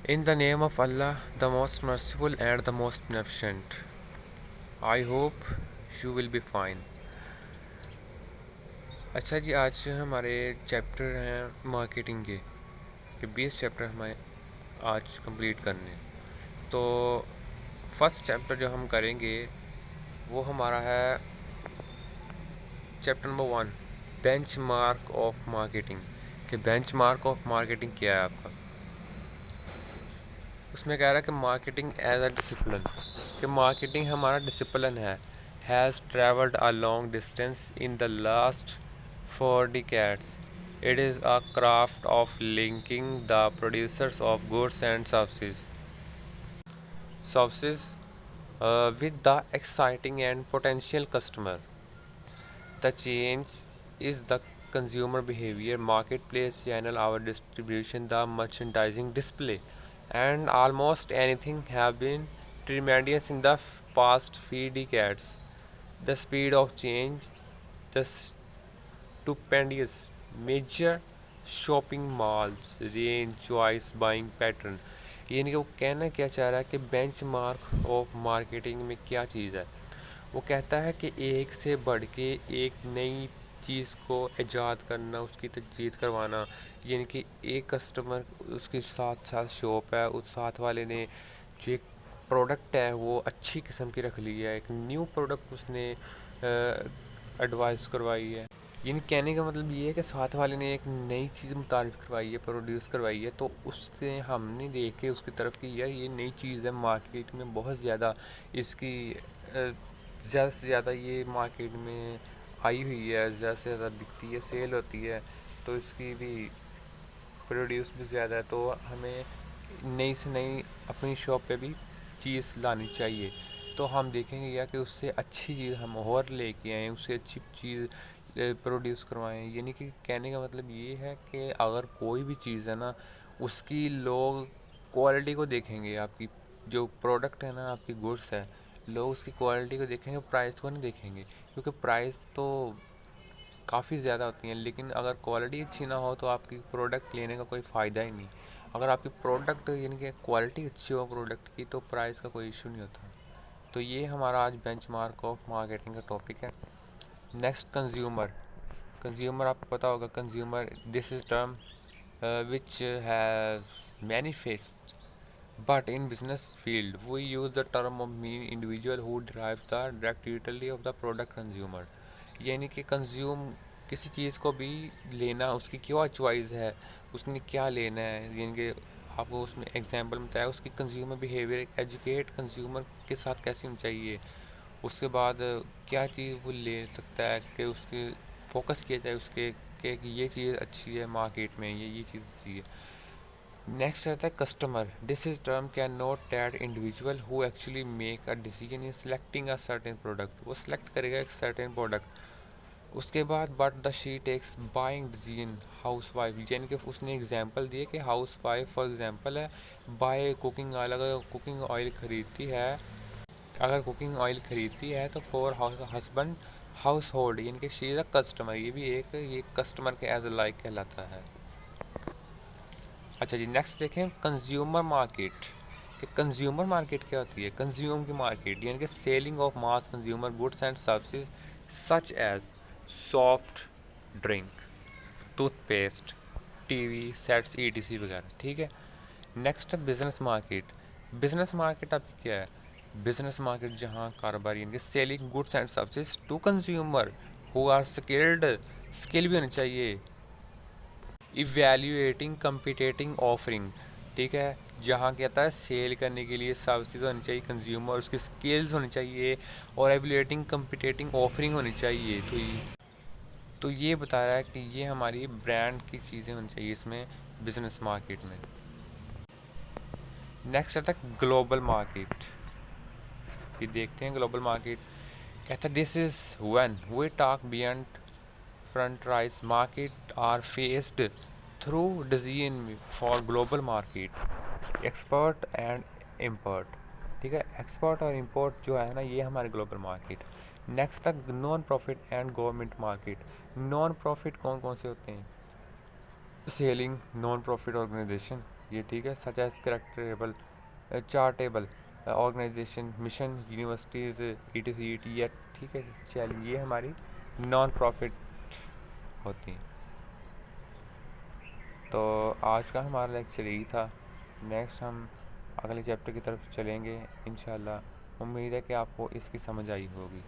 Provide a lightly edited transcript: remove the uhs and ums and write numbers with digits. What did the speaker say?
In the name of Allah, the most merciful and the most beneficent. I hope you will be fine. अच्छा जी, आज हमारे chapter हैं marketing के 20 chapter हमें आज कंप्लीट करने हैं। तो फर्स्ट चैप्टर जो हम करेंगे वो हमारा है chapter number 1, benchmark of marketing. कि बेंचमार्क ऑफ मार्केटिंग क्या है आपका। उसमें कह रहा है कि मार्केटिंग एज अ डिसिप्लिन, कि मार्केटिंग हमारा discipline has travelled a long distance in the last 4 decades. It is a craft of linking the producers of goods and services with the exciting and potential customer. The change is the consumer behavior, marketplace channel, our distribution, the merchandising display, and almost anything have been tremendous in the past few decades. The speed of change, the stupendous major shopping malls range choice buying pattern. यानी कि वो कहना क्या चाह रहा है कि bench mark of marketing में क्या चीज़ है। वो कहता है कि एक से बढ़ के एक नई चीज़ को ईजाद करना, उसकी तजदीद करवाना। यानी कि एक कस्टमर उसके साथ साथ शॉप है, उस साथ वाले ने जो एक प्रोडक्ट है वो अच्छी किस्म की रख ली है, एक न्यू प्रोडक्ट उसने एडवाइस करवाई है। यानी कहने का मतलब ये है कि साथ वाले ने एक नई चीज़ मुतारिफ करवाई है, प्रोड्यूस करवाई है, तो उससे हमने देख के उसकी तरफ की यार ये नई चीज़ है, मार्केट में बहुत ज़्यादा इसकी ज़्यादा से ज़्यादा ये मार्केट में आई हुई है, ज़्यादा से ज़्यादा बिकती है, सेल होती है, तो इसकी भी प्रोड्यूस भी ज़्यादा है, तो हमें नई से नई अपनी शॉप पे भी चीज़ लानी चाहिए। तो हम देखेंगे या कि उससे अच्छी चीज़ हम और लेके आएँ, उससे अच्छी चीज़ प्रोड्यूस करवाएं। यानी कि कहने का मतलब ये है कि अगर कोई भी चीज़ है ना, उसकी लोग क्वालिटी को देखेंगे। आपकी जो प्रोडक्ट है ना, आपकी गुड्स है, लोग उसकी क्वालिटी को देखेंगे, प्राइस को नहीं देखेंगे, क्योंकि प्राइस तो काफ़ी ज़्यादा होती हैं, लेकिन अगर क्वालिटी अच्छी ना हो तो आपकी प्रोडक्ट लेने का कोई फ़ायदा ही नहीं। अगर आपकी प्रोडक्ट यानी कि क्वालिटी अच्छी हो प्रोडक्ट की, तो प्राइस का कोई इशू नहीं होता। तो ये हमारा आज बेंचमार्क ऑफ मार्केटिंग का टॉपिक है। Next, consumer. कंज्यूमर आपको पता होगा, consumer this is term which has many faces, but in business field we use the term of mean individual who derives the direct utility of the product consumer। यानी कि consume किसी चीज़ को भी लेना, उसकी क्या चॉइस है, उसने क्या लेना है। यानी कि आपको उसमें एग्जांपल बताया उसकी कंज्यूमर बिहेवियर, एजुकेट कंज्यूमर के साथ कैसी होनी चाहिए, उसके बाद क्या चीज़ वो ले सकता है कि उसके फोकस किया जाए उसके कि ये चीज़ अच्छी है मार्केट में, ये चीज़ अच्छी है। नेक्स्ट रहता है customer. This is term can note that individual who actually make a decision in selecting a certain product. वो सिलेक्ट करेगा एक सर्टेन प्रोडक्ट। उसके बाद but the she takes buying decision housewife. यानी कि उसने एग्जांपल दिए कि हाउस वाइफ फॉर एग्जांपल है बाय कुकिंग ऑयल। अगर कुकिंग ऑयल खरीदती है, तो फॉर हस्बैंड हाउस होल्ड, यानी कि शी इज़ अ कस्टमर। ये भी एक ये कस्टमर के एज अ लाइक कहलाता है। अच्छा जी, नेक्स्ट देखें कंज्यूमर मार्केट। कि कंज्यूमर मार्केट क्या होती है। कंज्यूम की मार्केट यानी कि selling of mass consumer goods and services such as soft drink, toothpaste, TV sets, ETC वगैरह। ठीक है। नेक्स्ट है बिजनेस मार्केट। बिजनेस मार्केट आपकी क्या है। बिजनेस मार्केट जहाँ कारोबार यानी कि selling goods and services to consumer who are skill भी होनी चाहिए। Evaluating competing offering. ठीक है। जहाँ कहता है सेल करने के लिए सर्विसेज होनी चाहिए कंज्यूमर, उसकी स्किल्स होनी चाहिए, और एवेल्यूएटिंग कंपिटेटिंग ऑफरिंग होनी चाहिए। तो ये बता रहा है कि ये हमारी ब्रांड की चीज़ें होनी चाहिए इसमें बिजनेस मार्केट में। नेक्स्ट आता है ग्लोबल मार्केट। ये देखते हैं ग्लोबल मार्केट। कहता है this is when we talk beyond front rise market are faced through decision for global market expert and import. ठीक है। एक्सपोर्ट और इम्पोर्ट जो है ना, ये हमारे ग्लोबल मार्केट। नेक्स्ट तक non profit and government market. Non profit कौन कौन से होते हैं। सेलिंग नॉन प्रॉफिट ऑर्गेनाइजेशन, ये ठीक है, such as charitable, charitable, organisation, mission, universities, E T, ठीक है। चलिए ये हमारी नॉन प्रॉफिट होती हैं। तो आज का हमारा लेक्चर यही था। नेक्स्ट हम अगले चैप्टर की तरफ चलेंगे इंशाल्लाह। उम्मीद है कि आपको इसकी समझ आई होगी।